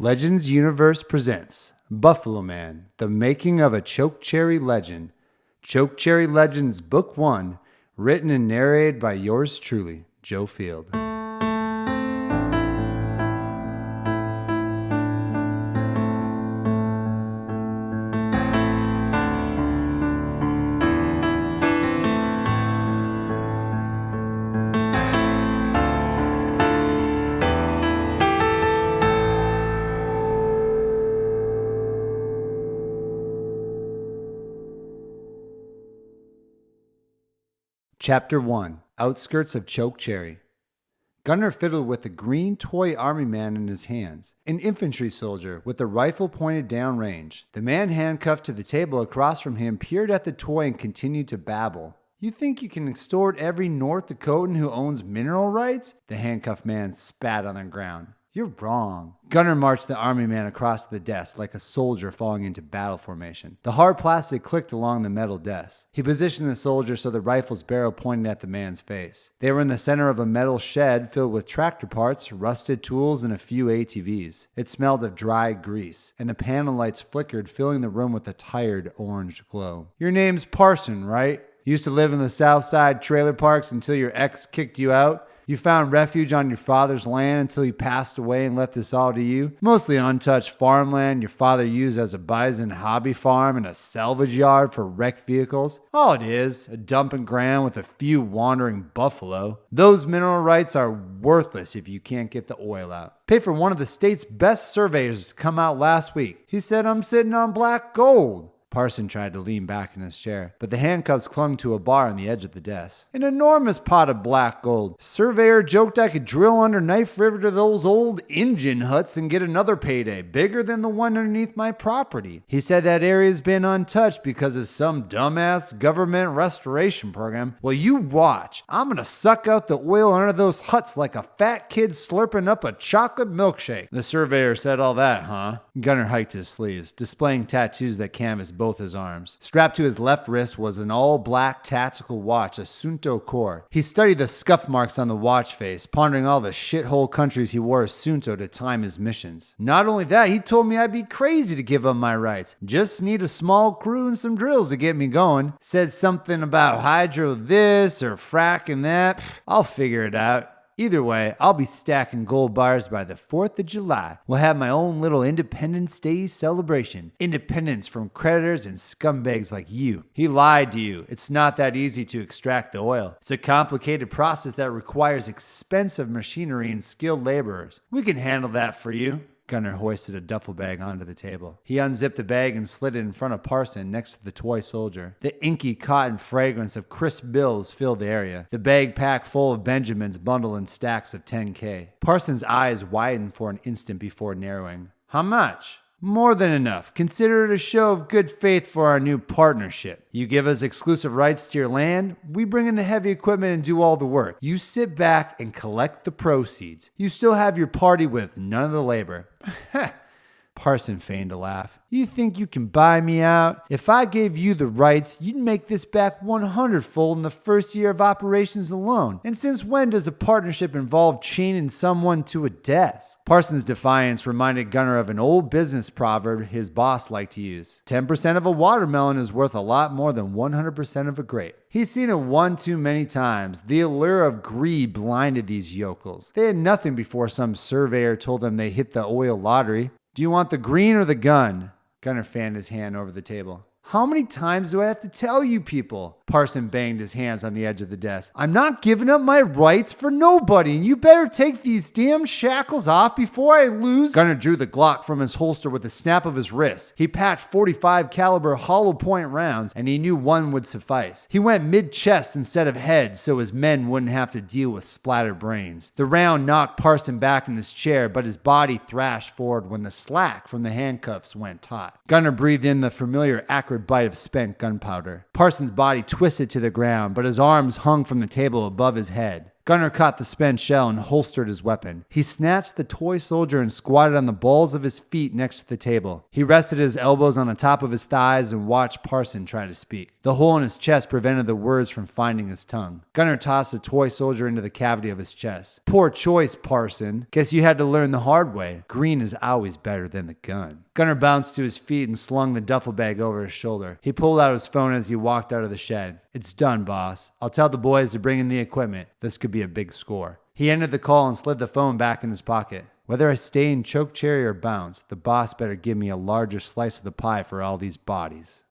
Legends Universe presents Buffalo Man, The Making of a Chokecherry Legend. Chokecherry Legends Book 1, written and narrated by yours truly, Joe Field. Chapter 1, Outskirts of Chokecherry. Gunnar fiddled with a green toy army man in his hands, an infantry soldier with a rifle pointed downrange. The man handcuffed to the table across from him peered at the toy and continued to babble. You think you can extort every North Dakotan who owns mineral rights? The handcuffed man spat on the ground. You're wrong. Gunnar marched the army man across the desk like a soldier falling into battle formation. The hard plastic clicked along the metal desk. He positioned the soldier so the rifle's barrel pointed at the man's face. They were in the center of a metal shed filled with tractor parts, rusted tools, and a few ATVs. It smelled of dry grease, and the panel lights flickered, filling the room with a tired orange glow. Your name's Parson, right? You used to live in the South Side trailer parks until your ex kicked you out? You found refuge on your father's land until he passed away and left this all to you? Mostly untouched farmland your father used as a bison hobby farm and a salvage yard for wrecked vehicles? All it is, a dumping ground with a few wandering buffalo. Those mineral rights are worthless if you can't get the oil out. Paid for one of the state's best surveyors to come out last week. He said I'm sitting on black gold. Parson tried to lean back in his chair, but the handcuffs clung to a bar on the edge of the desk. An enormous pot of black gold. Surveyor joked I could drill under Knife River to those old Injun huts and get another payday, bigger than the one underneath my property. He said that area's been untouched because of some dumbass government restoration program. Well, you watch. I'm gonna suck out the oil under those huts like a fat kid slurping up a chocolate milkshake. The surveyor said all that, huh? Gunnar hiked his sleeves, displaying tattoos that canvassed both his arms. Strapped to his left wrist was an all-black tactical watch, a Sunto core. He studied the scuff marks on the watch face, pondering all the shithole countries he wore a Sunto to time his missions. Not only that, he told me I'd be crazy to give up my rights. Just need a small crew and some drills to get me going. Said something about hydro this or fracking that. I'll figure it out. Either way, I'll be stacking gold bars by the 4th of July. We'll have my own little Independence Day celebration. Independence from creditors and scumbags like you. He lied to you. It's not that easy to extract the oil. It's a complicated process that requires expensive machinery and skilled laborers. We can handle that for you. Gunnar hoisted a duffel bag onto the table. He unzipped the bag and slid it in front of Parson next to the toy soldier. The inky cotton fragrance of crisp bills filled the area. The bag packed full of Benjamins bundled in stacks of 10K. Parson's eyes widened for an instant before narrowing. How much? More than enough. Consider it a show of good faith for our new partnership. You give us exclusive rights to your land, we bring in the heavy equipment and do all the work. You sit back and collect the proceeds. You still have your party with none of the labor. Parson feigned a laugh. You think you can buy me out? If I gave you the rights, you'd make this back 100-fold in the first year of operations alone. And since when does a partnership involve chaining someone to a desk? Parson's defiance reminded Gunnar of an old business proverb his boss liked to use. 10% of a watermelon is worth a lot more than 100% of a grape. He's seen it one too many times. The allure of greed blinded these yokels. They had nothing before some surveyor told them they hit the oil lottery. Do you want the green or the gun? Gunnar fanned his hand over the table. How many times do I have to tell you people? Parson banged his hands on the edge of the desk. I'm not giving up my rights for nobody, and you better take these damn shackles off before I lose. Gunnar drew the Glock from his holster with a snap of his wrist. He packed 45 caliber hollow point rounds, and he knew one would suffice. He went mid-chest instead of head, so his men wouldn't have to deal with splattered brains. The round knocked Parson back in his chair, but his body thrashed forward when the slack from the handcuffs went taut. Gunnar breathed in the familiar acrid bite of spent gunpowder. Parson's body twisted to the ground, but his arms hung from the table above his head. Gunner caught the spent shell and holstered his weapon. He snatched the toy soldier and squatted on the balls of his feet next to the table. He rested his elbows on the top of his thighs and watched Parson try to speak. The hole in his chest prevented the words from finding his tongue. Gunner tossed the toy soldier into the cavity of his chest. Poor choice, Parson. Guess you had to learn the hard way. Green is always better than the gun. Gunner bounced to his feet and slung the duffel bag over his shoulder. He pulled out his phone as he walked out of the shed. It's done, boss. I'll tell the boys to bring in the equipment. This could be a big score. He ended the call and slid the phone back in his pocket. Whether I stay in Chokecherry or bounce, the boss better give me a larger slice of the pie for all these bodies.